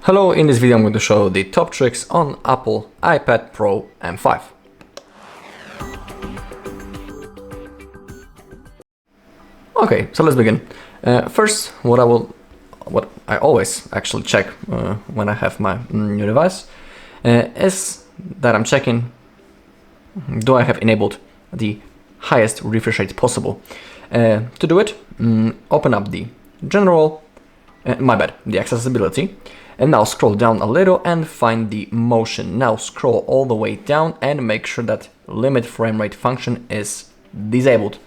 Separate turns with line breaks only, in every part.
Hello, in this video I'm going to show the top tricks on Apple iPad Pro M5. Okay, so let's begin. First, what I always actually check when I have my new device is that I'm checking, do I have enabled the highest refresh rate possible. To do it, open up the general, the accessibility, and now scroll down a little and find the motion. Now scroll all the way down and make sure that limit frame rate function is disabled.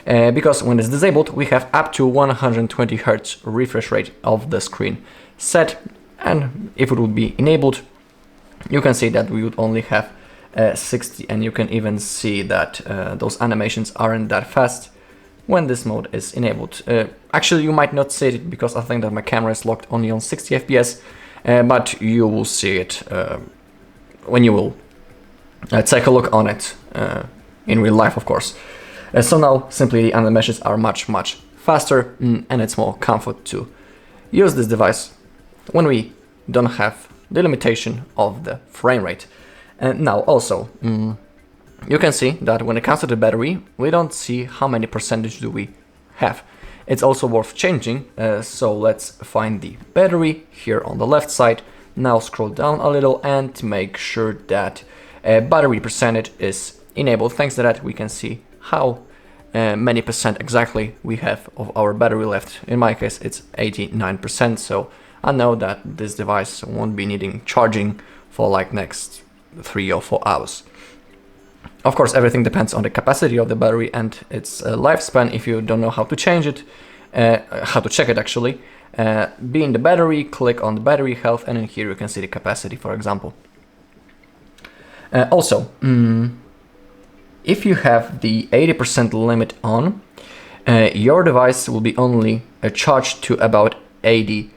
Because when it's disabled, we have up to 120 Hz refresh rate of the screen set, and if it would be enabled, you can see that we would only have 60, and you can even see that those animations aren't that fast when this mode is enabled. Actually, you might not see it because I think that my camera is locked only on 60 FPS, but you will see it when you will take a look on it in real life, of course. So now simply the animations are much faster, and it's more comfort to use this device when we don't have the limitation of the frame rate. And now also, you can see that when it comes to the battery, we don't see how many percentage do we have. It's also worth changing, so let's find the battery here on the left side. Now scroll down a little and make sure that battery percentage is enabled. Thanks to that, we can see how many percent exactly we have of our battery left. In my case, it's 89%, so I know that this device won't be needing charging for like next 3 or 4 hours. Of course, everything depends on the capacity of the battery and its lifespan. If you don't know how to change it, how to check it actually, be in the battery, click on the battery health, and in here you can see the capacity, for example. Also, if you have the 80% limit on, your device will be only charged to about 80%.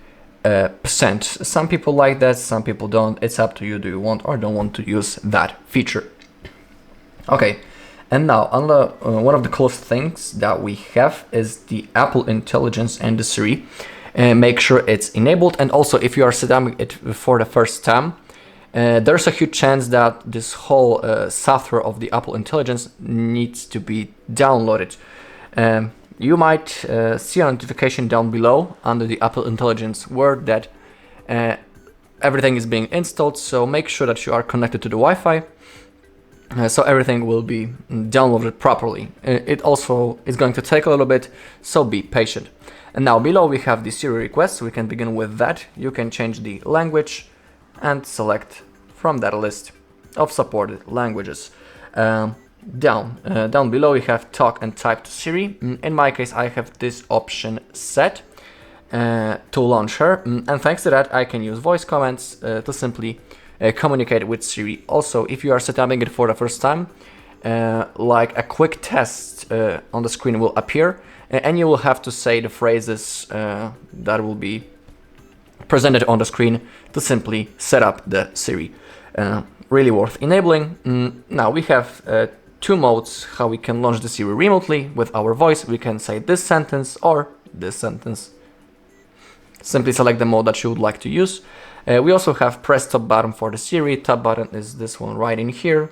Some people like that, some people don't. It's up to you. Do you want or don't want to use that feature? Okay, and now on the one of the coolest things that we have is the Apple Intelligence and the Siri. Make sure it's enabled, and also if you are setting it for the first time, there's a huge chance that this whole software of the Apple Intelligence needs to be downloaded. You might see a notification down below under the Apple Intelligence word that everything is being installed, so make sure that you are connected to the Wi-Fi. So everything will be downloaded properly. It also is going to take a little bit, so be patient. And now below we have the Siri requests. We can begin with that. You can change the language and select from that list of supported languages. Down below we have talk and type to Siri. In my case, I have this option set to launch her, and thanks to that I can use voice commands to simply communicate with Siri. Also, if you are setting it for the first time, like a quick test on the screen will appear, and you will have to say the phrases that will be presented on the screen to simply set up the Siri. Really worth enabling. Now we have 2 modes how we can launch the Siri remotely with our voice. We can say this sentence or this sentence. Simply select the mode that you would like to use. We also have press top button for the Siri. Top button is this one right in here.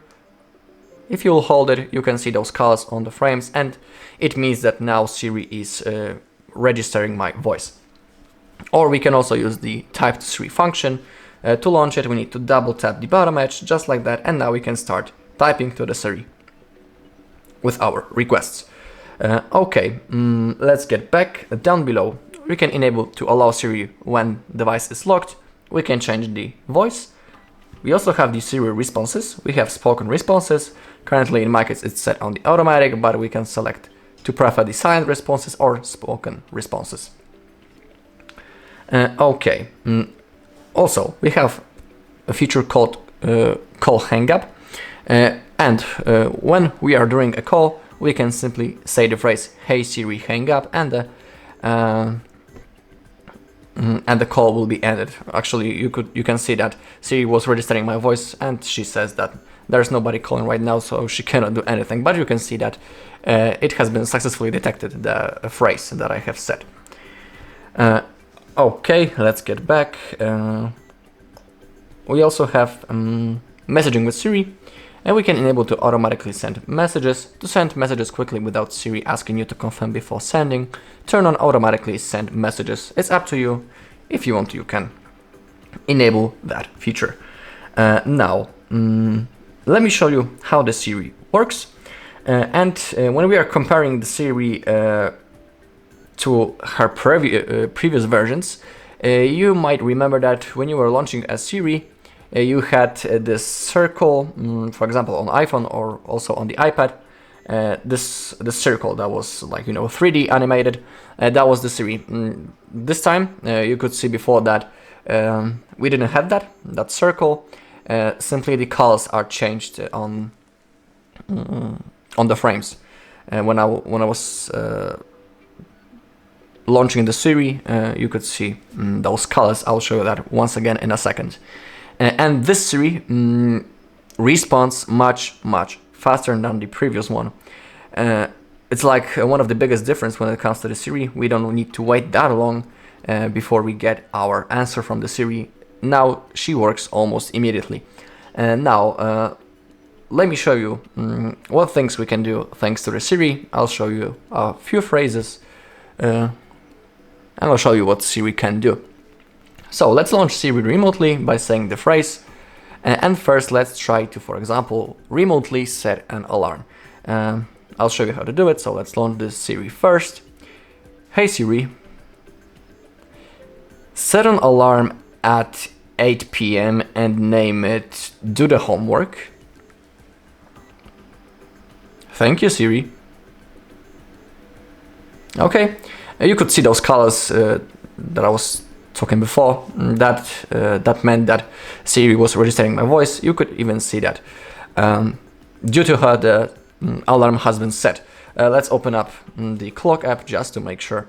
If you will hold it, you can see those colors on the frames, and it means that now Siri is registering my voice. Or we can also use the type to Siri function. To launch it, we need to double tap the bottom edge, just like that, and now we can start typing to the Siri with our requests. Okay, let's get back. Down below, we can enable to allow Siri when device is locked. We can change the voice. We also have the Siri responses. We have spoken responses. Currently in my case it's set on the automatic, but we can select to prefer the silent responses or spoken responses. Okay. Also, we have a feature called call hang up, and when we are doing a call, we can simply say the phrase "Hey Siri, hang up," and the call will be ended. Actually, you can see that Siri was registering my voice, and she says that there's nobody calling right now, so she cannot do anything. But you can see that it has been successfully detected, the phrase that I have said. Okay, let's get back. we also have messaging with Siri, and we can enable to automatically send messages. To send messages quickly without Siri asking you to confirm before sending, turn on automatically send messages. It's up to you. If you want to, you can enable that feature. Now, let me show you how the Siri works. When we are comparing the Siri to her previous versions, you might remember that when you were launching a Siri, you had this circle, for example, on iPhone or also on the iPad. This circle that was like 3D animated. That was the Siri. This time you could see before that we didn't have that circle. Simply the colors are changed on the frames. When I was launching the Siri, you could see those colors. I'll show you that once again in a second. And this Siri responds much faster than the previous one. It's like one of the biggest difference when it comes to the Siri. We don't need to wait that long before we get our answer from the Siri. Now she works almost immediately. And now let me show you what things we can do thanks to the Siri. I'll show you a few phrases and I'll show you what Siri can do. So let's launch Siri remotely by saying the phrase. And first let's try to, for example, remotely set an alarm. I'll show you how to do it. So let's launch this Siri first. Hey Siri, set an alarm at 8 p.m. and name it Do the Homework. Thank you, Siri. Okay, you could see those colors that I was talking before. That meant that Siri was registering my voice. You could even see that. Due to her, the alarm has been set. Let's open up the clock app just to make sure.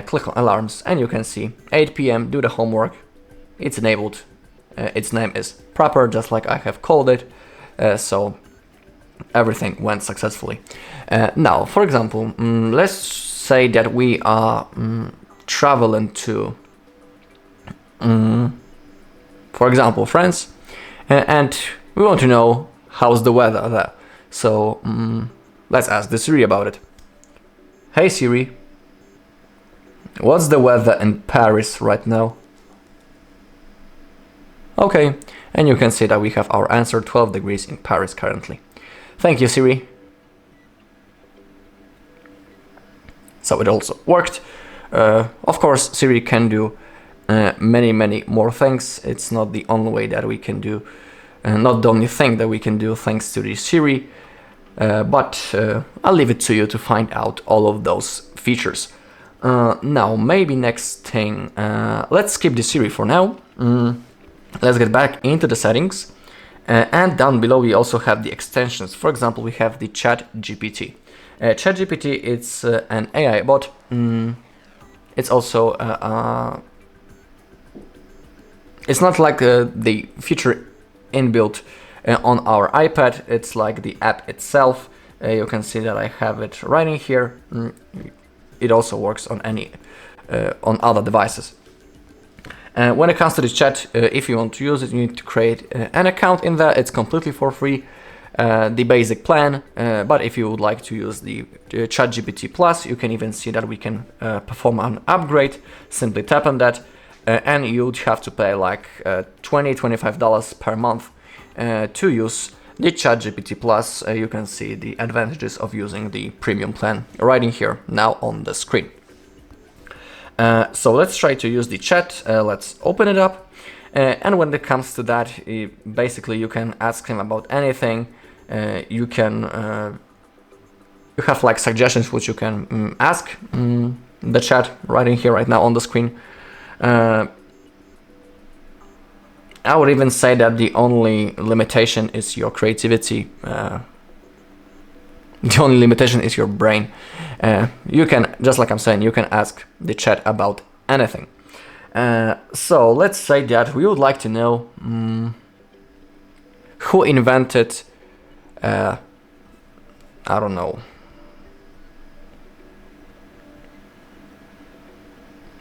Click on alarms and you can see 8 p.m. Do the homework. It's enabled. Its name is proper, just like I have called it. So everything went successfully. Now, for example, let's say that we are traveling to, for example, France, and we want to know how's the weather there. So let's ask the Siri about it. Hey Siri, what's the weather in Paris right now? Okay, and you can see that we have our answer, 12 degrees in Paris currently. Thank you, Siri. So it also worked. Of course, Siri can do many more things. It's not the only way that we can do, not the only thing that we can do thanks to the Siri, but I'll leave it to you to find out all of those features. Now, maybe next thing, let's skip the Siri for now. Let's get back into the settings. And down below we also have the extensions. For example, we have the ChatGPT. ChatGPT is an AI bot. It's also it's not like the feature inbuilt on our iPad. It's like the app itself. You can see that I have it right in here. It also works on on other devices. When it comes to the chat, if you want to use it, you need to create an account in there. It's completely for free, the basic plan. But if you would like to use the ChatGPT Plus, you can even see that we can perform an upgrade. Simply tap on that, and you'd have to pay like $25 per month to use the ChatGPT Plus. You can see the advantages of using the premium plan right in here now on the screen. So let's try to use the chat. Let's open it up. And when it comes to that, basically you can ask him about anything. You have like suggestions which you can ask the chat right in here right now on the screen. I would even say that the only limitation is your creativity. The only limitation is your brain. You can, just like I'm saying, you can ask the chat about anything. So let's say that we would like to know who invented, I don't know,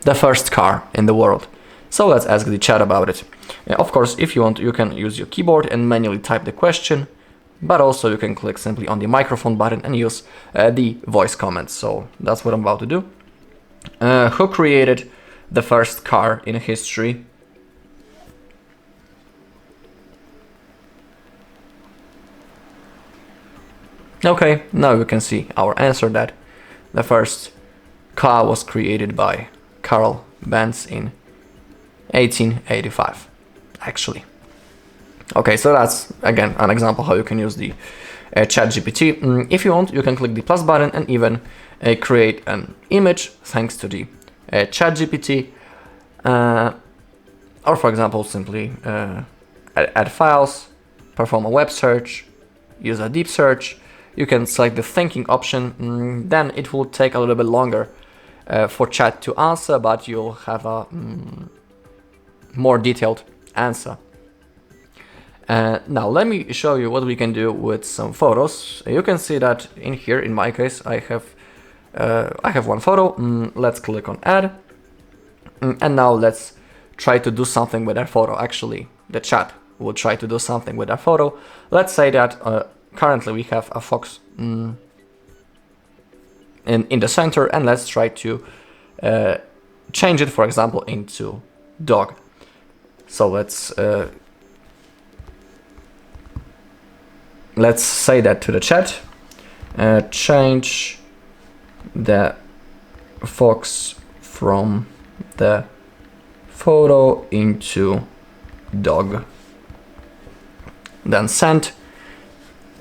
the first car in the world. So let's ask the chat about it. Of course, if you want, you can use your keyboard and manually type the question, but also you can click simply on the microphone button and use the voice comments. So that's what I'm about to do. Who created the first car in history? Okay, now you can see our answer that the first car was created by Carl Benz in 1885, actually. Okay, so that's again an example how you can use the ChatGPT. If you want, you can click the plus button and even create an image thanks to the ChatGPT, or for example, simply add files, perform a web search, use a deep search. You can select the thinking option, then it will take a little bit longer for chat to answer, but you'll have a more detailed answer. Now let me show you what we can do with some photos. You can see that in here, in my case, I have one photo. Let's click on add, and now let's try to do something with that photo. Actually, the chat will try to do something with that photo. Let's say that currently we have a fox in the center, and let's try to change it, for example, into dog. So let's say that to the chat, change the fox from the photo into dog, then send.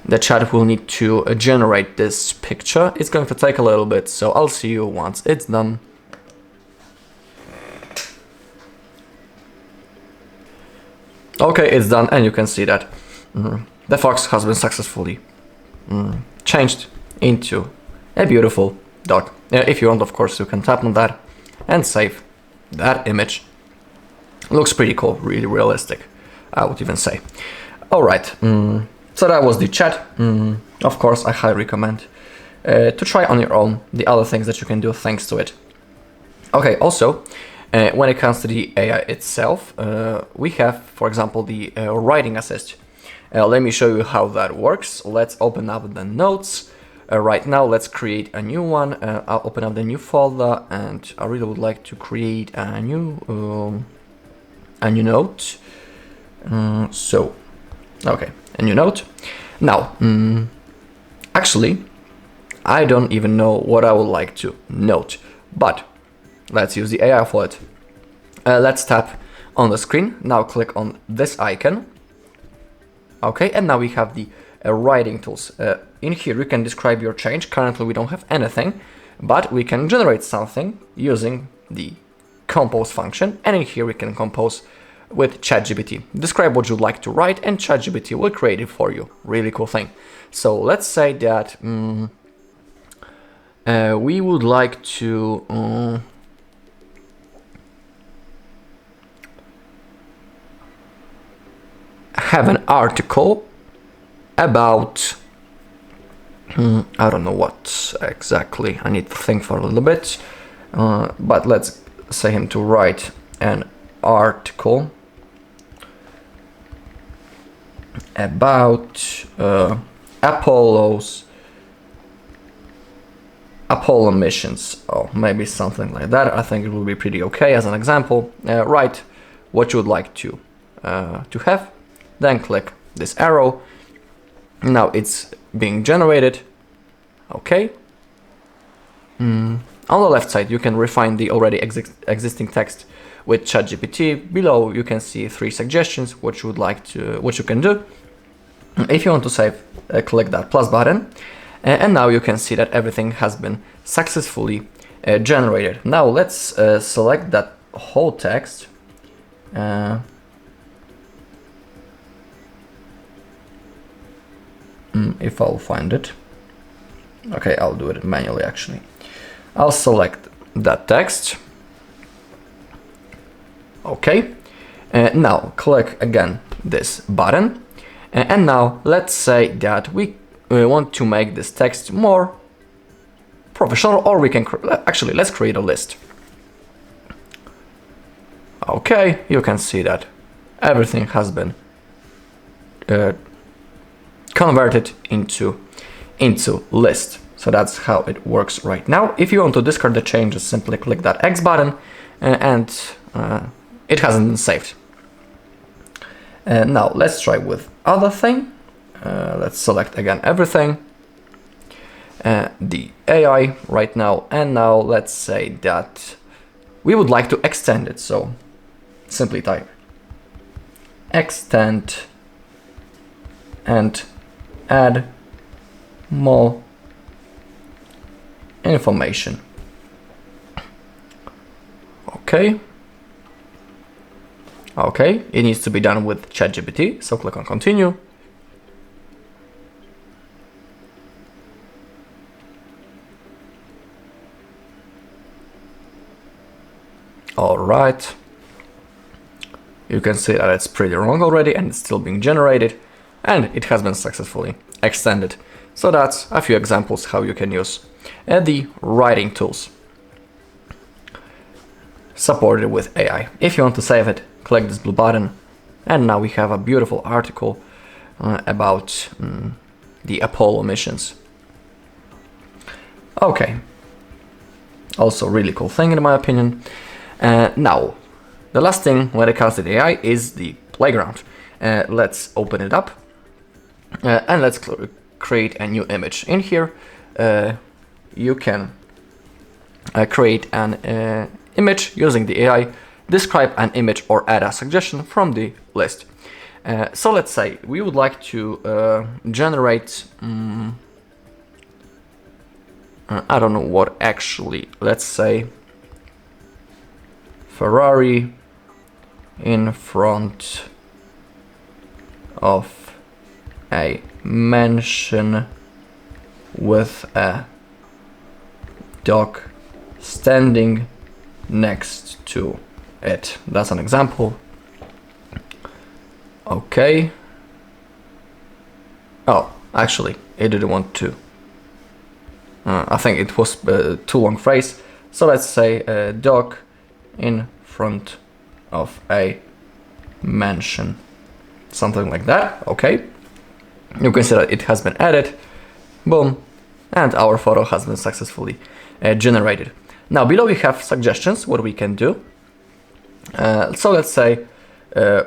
The chat will need to generate this picture. It's going to take a little bit, so I'll see you once it's done. Okay, it's done, and you can see that the fox has been successfully changed into a beautiful dog. If you want, of course, you can tap on that and save that image. Looks pretty cool, really realistic, I would even say. All right, so that was the chat. Of course, I highly recommend to try on your own the other things that you can do thanks to it. Okay, also, when it comes to the AI itself, we have, for example, the writing assist. Let me show you how that works. Let's open up the notes. Right now, let's create a new one. I'll open up the new folder, and I really would like to create a new note. Okay, a new note. Now, actually, I don't even know what I would like to note, but let's use the AI for it. Let's tap on the screen. Now click on this icon. Okay, and now we have the writing tools. In here you can describe your change. Currently we don't have anything, but we can generate something using the compose function, and in here we can compose with ChatGPT. Describe what you'd like to write, and ChatGPT will create it for you. Really cool thing. So let's say that we would like to have an article about I don't know what exactly. I need to think for a little bit, but let's say him to write an article about Apollo missions, or maybe something like that. I think it will be pretty okay as an example. Write what you would like to have, then click this arrow. Now it's being generated. Okay. On the left side you can refine the already existing text with ChatGPT. Below you can see 3 suggestions what you can do. If you want to save, click that plus button, and now you can see that everything has been successfully generated. Now let's select that whole text. If I'll find it. Okay, I'll do it manually actually. I'll select that text. Okay, now click again this button, and now let's say that we want to make this text more professional, or we can actually let's create a list. Okay, you can see that everything has been converted into list. So that's how it works right now. If you want to discard the changes, simply click that X button and it hasn't been saved. Now let's try with other thing. Let's select again everything, the AI right now, and now let's say that we would like to extend it. So simply type extend and add more information. Okay, it needs to be done with ChatGPT, so click on continue. All right, you can see that it's pretty wrong already and it's still being generated, and it has been successfully extended. So that's a few examples how you can use the writing tools supported with AI. If you want to save it, click this blue button, and now we have a beautiful article about the Apollo missions. Okay, also really cool thing in my opinion. Now, the last thing when it comes to the AI is the playground. Let's open it up and let's create a new image. In here, you can create an image using the AI, describe an image or add a suggestion from the list. So let's say we would like to generate, I don't know what actually, let's say Ferrari in front of a mansion with a dog standing next to it. That's an example. Okay. Oh, actually, it didn't want to. I think it was too long phrase. So let's say a dog in front of a mansion. Something like that. Okay. You can see that it has been added. Boom. And our photo has been successfully generated. Now below we have suggestions, what we can do. So let's say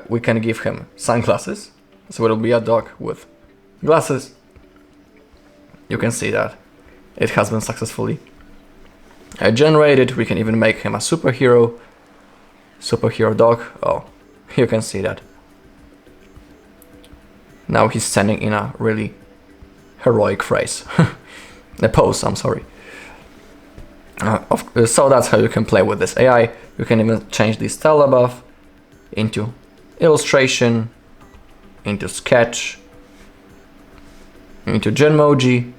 we can give him sunglasses. So it'll be a dog with glasses. You can see that it has been successfully generated. We can even make him a superhero dog. Oh, you can see that. Now he's standing in a really heroic phrase. A pose, I'm sorry. So that's how you can play with this AI. You can even change the style above into illustration, into sketch, into Genmoji,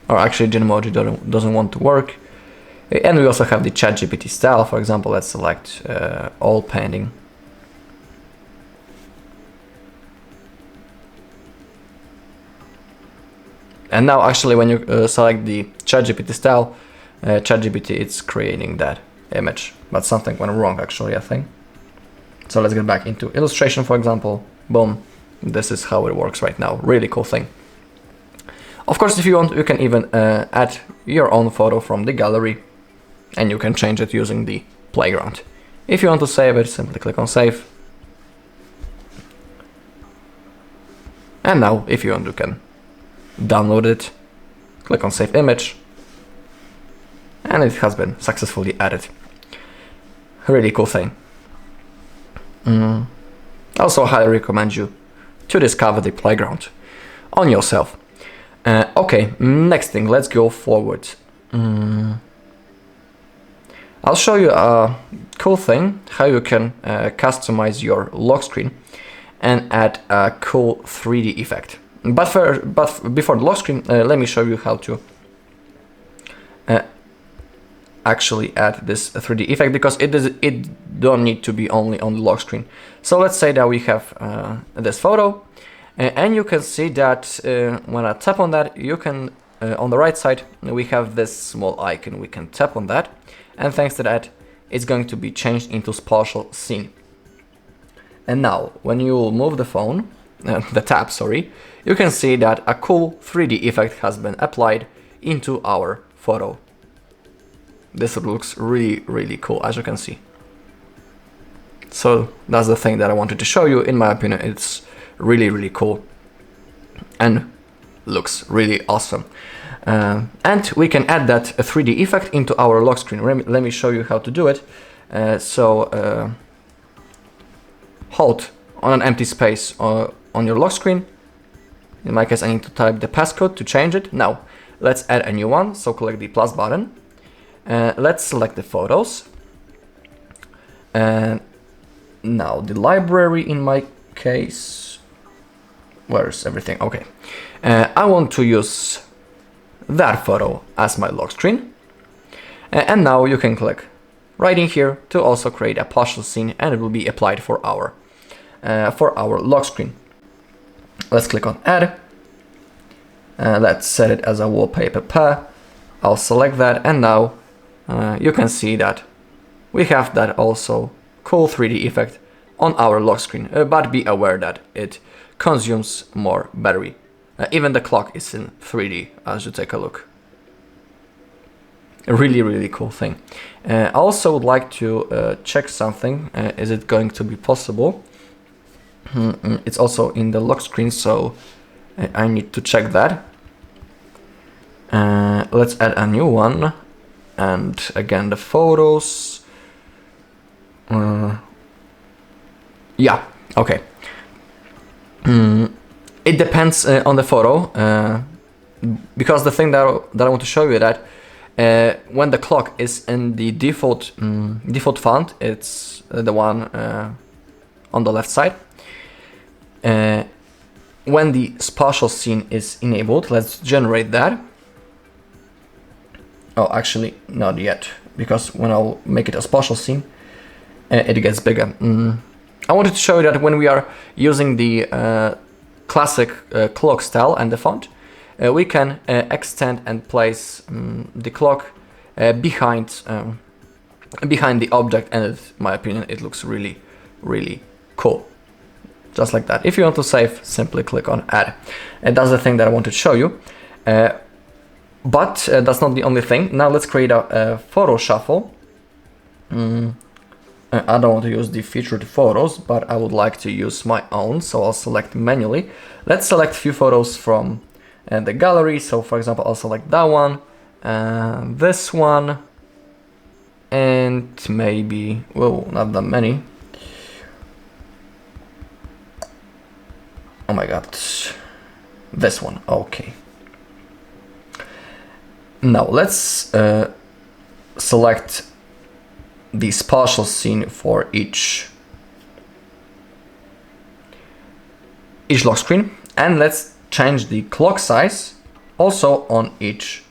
or actually Genmoji doesn't want to work. And we also have the ChatGPT style. For example, let's select all painting. And now actually when you select the ChatGPT style, ChatGPT it's creating that image, but something went wrong actually, I think. So let's get back into illustration, for example. Boom, this is how it works right now. Really cool thing. Of course, if you want, you can even add your own photo from the gallery, and you can change it using the playground. If you want to save it, simply click on save. And now if you want, you can download it, click on save image, and it has been successfully added. Really cool thing. Also highly recommend you to discover the playground on yourself. Okay, next thing, let's go forward. I'll show you a cool thing, how you can customize your lock screen and add a cool 3D effect. But before the lock screen, let me show you how to actually add this 3D effect, because it don't need to be only on the lock screen. So let's say that we have this photo, and you can see that when I tap on that, you can on the right side we have this small icon. We can tap on that, and thanks to that it's going to be changed into spatial scene. And now, when you move the phone, the tab, sorry, you can see that a cool 3D effect has been applied into our photo. This looks really, really cool, as you can see. So that's the thing that I wanted to show you. In my opinion, it's really, really cool and looks really awesome. And we can add that 3D effect into our lock screen. Let me show you how to do it. Hold on an empty space on your lock screen. In my case, I need to type the passcode to change it. Now, let's add a new one. So click the plus button. Let's select the photos. And now the library, in my case, where's everything? Okay. I want to use that photo as my lock screen. And now you can click right in here to also create a partial scene, and it will be applied for our lock screen. Let's click on add. Let's set it as a wallpaper pair. I'll select that, and now you can see that we have that also cool 3D effect on our lock screen, but be aware that it consumes more battery. Even the clock is in 3D, as you take a look. A really, really cool thing. I also would like to check something. Is it going to be possible? It's also in the lock screen, so I need to check that. Let's add a new one. And again, the photos. Yeah, okay. It depends on the photo, because the thing that I want to show you that when the clock is in the default font, it's the one on the left side. When the spatial scene is enabled, let's generate that. Oh, actually, not yet, because when I'll make it a spatial scene, it gets bigger. I wanted to show you that when we are using the classic clock style and the font, we can extend and place the clock behind the object, and in my opinion, it looks really, really cool. Just like that. If you want to save, simply click on add. And that's the thing that I wanted to show you. But that's not the only thing. Now let's create a photo shuffle. I don't want to use the featured photos, but I would like to use my own, so I'll select manually. Let's select a few photos from the gallery. So for example, I'll select that one, this one, and maybe, whoa, not that many. Oh my god, this one, okay. Now let's select the spatial scene for each lock screen, and let's change the clock size also on each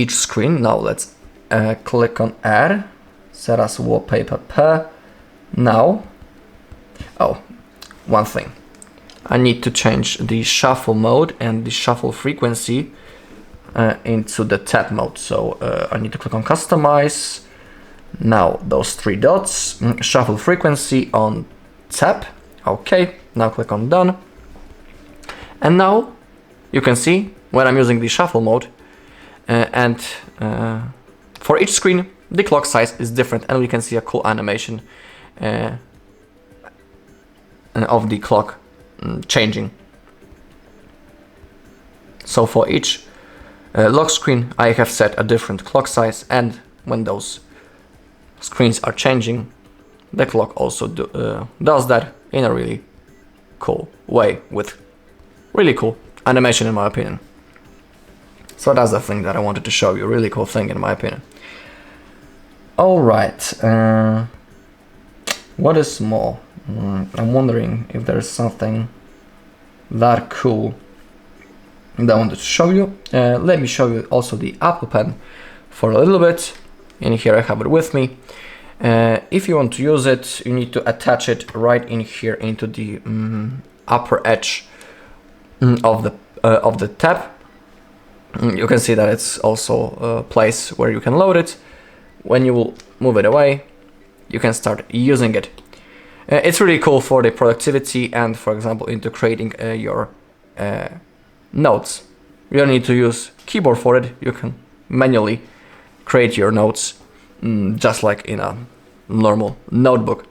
screen. Now let's click on add, set as wallpaper pair. Now, oh, one thing. I need to change the shuffle mode and the shuffle frequency into the tap mode. So I need to click on customize. Now those three dots, shuffle frequency on tap. Okay, now click on done. And now you can see when I'm using the shuffle mode and for each screen, the clock size is different, and we can see a cool animation of the clock changing. So for each lock screen, I have set a different clock size, and when those screens are changing, the clock also does that in a really cool way with really cool animation, in my opinion. So that's the thing that I wanted to show you, really cool thing in my opinion. All right, what is more? I'm wondering if there's something that cool that I wanted to show you. Let me show you also the Apple Pen for a little bit. In here I have it with me. If you want to use it, you need to attach it right in here into the upper edge of the tab. You can see that it's also a place where you can load it. When you will move it away, you can start using it. It's really cool for the productivity and, for example, into creating your notes. You don't need to use keyboard for it. You can manually create your notes just like in a normal notebook.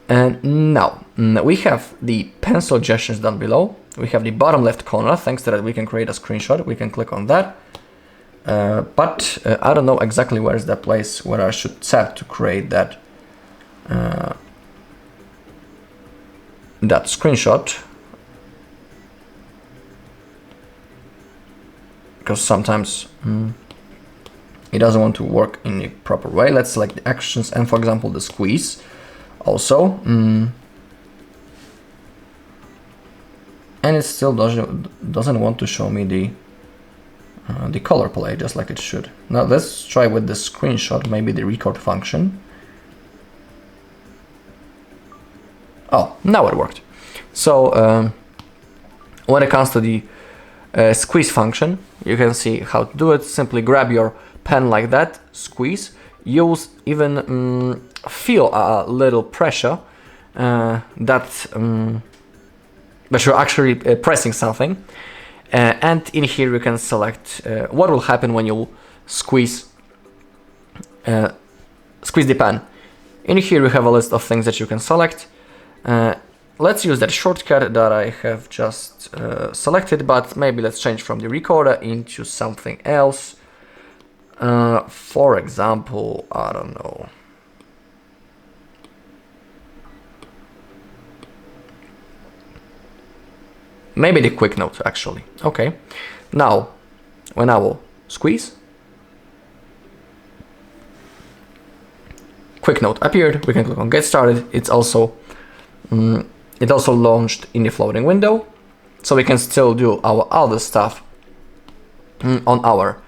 And now we have the pencil gestures down below. We have the bottom left corner. Thanks to that, we can create a screenshot. We can click on that. But I don't know exactly where is that place where I should tap to create that that screenshot. Because sometimes it doesn't want to work in the proper way. Let's select the actions and, for example, the squeeze also. And it still doesn't want to show me the color play just like it should. Now let's try with the screenshot, maybe the record function. Oh, now it worked. So when it comes to the squeeze function, you can see how to do it. Simply grab your pen like that, squeeze. You'll even feel a little pressure that you're actually pressing something. And in here you can select what will happen when you squeeze the pen. In here you have a list of things that you can select. Let's use that shortcut that I have just selected, but maybe let's change from the recorder into something else. For example, I don't know. Maybe the quick note, actually. Okay. Now, when I will squeeze, quick note appeared. We can click on get started. It also launched in the floating window, so we can still do our other stuff on our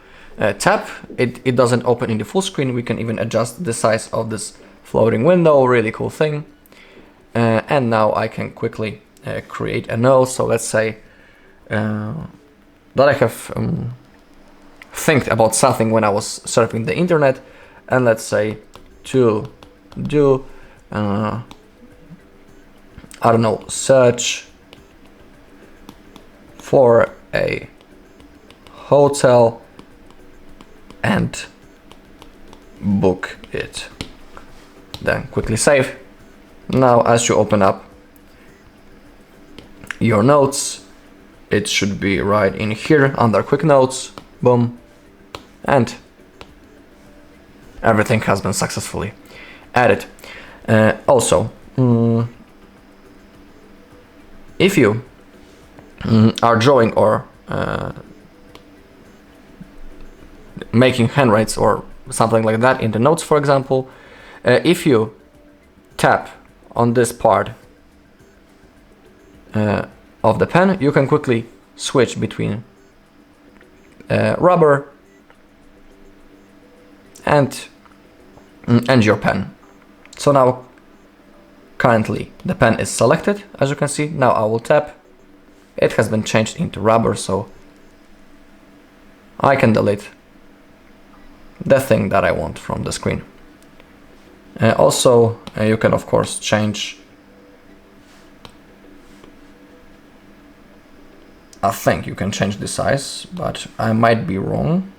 tab. It doesn't open in the full screen. We can even adjust the size of this floating window. Really cool thing. And now I can quickly create a note. So let's say that I have think about something when I was surfing the internet, and let's say to do I don't know, search for a hotel and book it. Then quickly save. Now as you open up your notes, it should be right in here under quick notes. Boom. And everything has been successfully added. Also, if you are drawing or making handwrites or something like that in the notes, for example, if you tap on this part of the pen, you can quickly switch between rubber and your pen. So now currently the pen is selected, as you can see. Now I will tap. It has been changed into rubber, so I can delete the thing that I want from the screen. Also, you can of course change, I think you can change the size, but I might be wrong.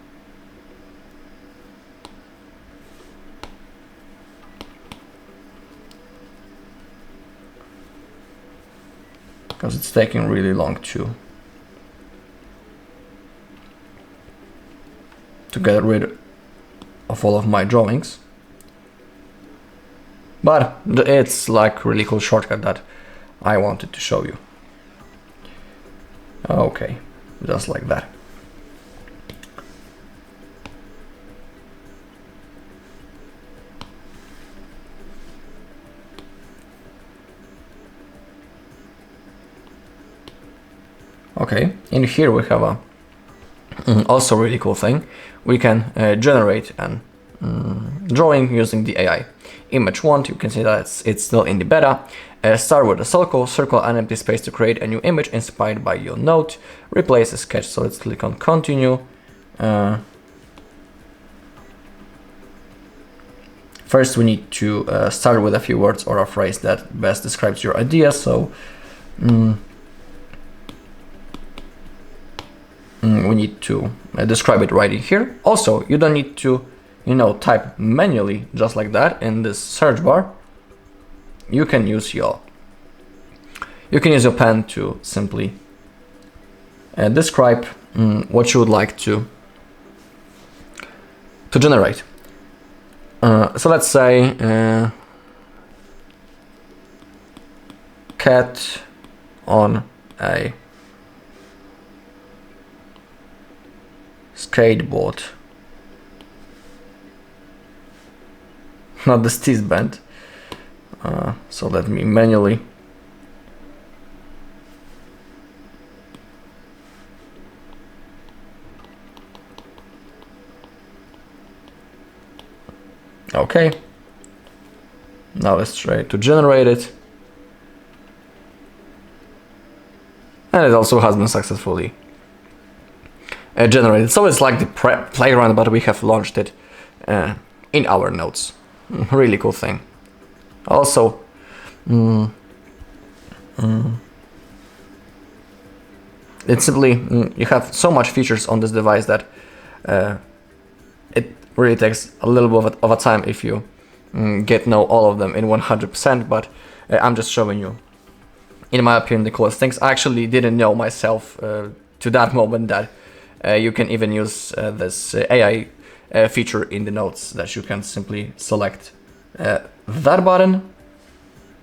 Because it's taking really long to get rid of all of my drawings. But it's like really cool shortcut that I wanted to show you. Okay, just like that. Okay, in here we have a also really cool thing. We can generate an drawing using the AI image wand. You can see that it's still in the beta, Start with a circle an empty space to create a new image inspired by your note. Replace a sketch. So let's click on continue. First, we need to start with a few words or a phrase that best describes your idea. So we need to describe it right in here. Also, you don't need to, type manually just like that in this search bar. You can use your pen to simply describe what you would like to generate. So let's say cat on a skateboard. Not the steez band. So let me manually okay. Now let's try to generate it. And it also has been successfully generated. So it's like the playground, but we have launched it in our notes. Really cool thing. Also, it's simply, you have so much features on this device that it really takes a little bit of a time if you get know all of them in 100%, but I'm just showing you, in my opinion, the coolest things. I actually didn't know myself to that moment that you can even use this AI feature in the notes, that you can simply select that button.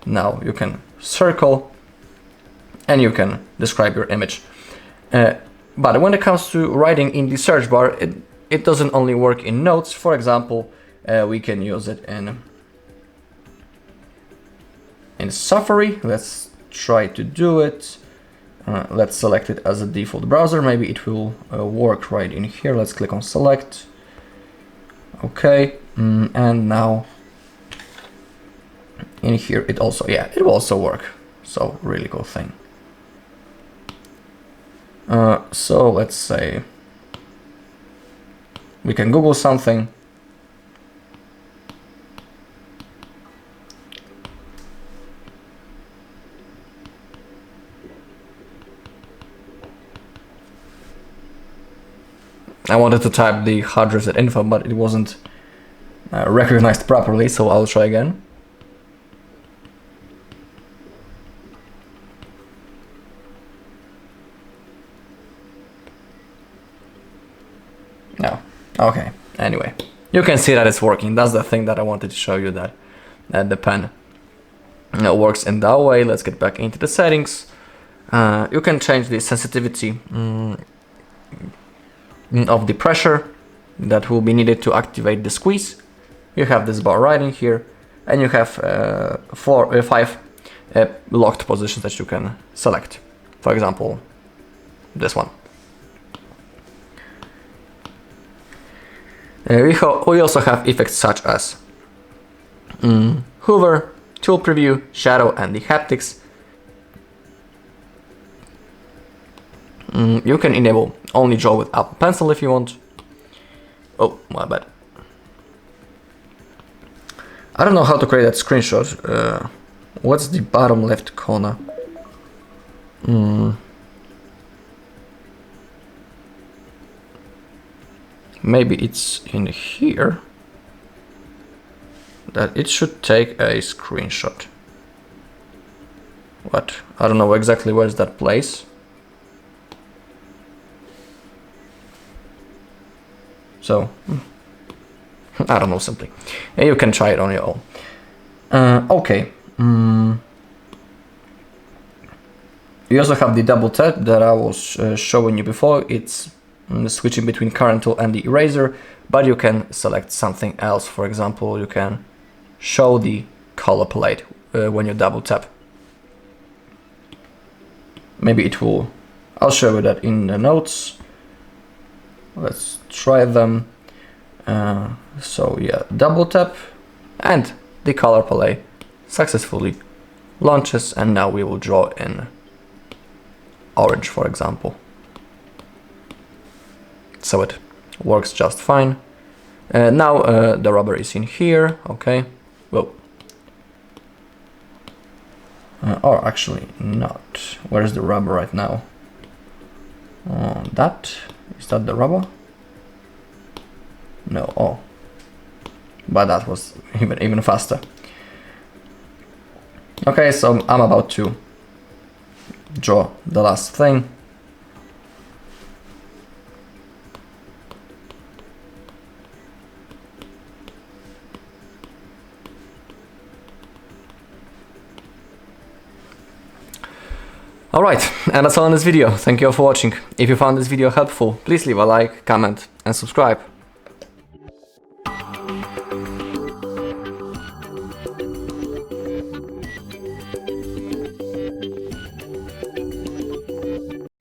Now you can circle and you can describe your image. But when it comes to writing in the search bar, it doesn't only work in notes. For example, we can use it in Safari. Let's try to do it. Let's select it as a default browser. Maybe it will work right in here. Let's click on select. Okay, and now in here it also, it will also work. So really cool thing. So let's say we can Google something. I wanted to type the HardReset.Info, but it wasn't recognized properly, so I'll try again. No. Okay. Anyway, you can see that it's working. That's the thing that I wanted to show you, that the pen works in that way. Let's get back into the settings. You can change the sensitivity of the pressure that will be needed to activate the squeeze. You have this bar right in here, and you have 5 locked positions that you can select. For example, this one. We also have effects such as hover, tool preview, shadow, and the haptics. You can enable only draw with Apple Pencil if you want. Oh, my bad. I don't know how to create that screenshot. What's the bottom left corner? Maybe it's in here that it should take a screenshot. What? I don't know exactly where's that place. So, I don't know, simply. You can try it on your own. Okay. You also have the double tap that I was showing you before. It's switching between current tool and the eraser, but you can select something else. For example, you can show the color palette when you double tap. Maybe it will. I'll show you that in the notes. Let's try them. So yeah, double tap and the color palette successfully launches, and now we will draw in orange, for example. So it works just fine. Now the rubber is in here, okay. Well, or actually not. Where's the rubber right now? Is that the rubber? No, oh. But that was even faster. Okay, so I'm about to draw the last thing. Alright, and that's all in this video. Thank you all for watching. If you found this video helpful, please leave a like, comment and subscribe.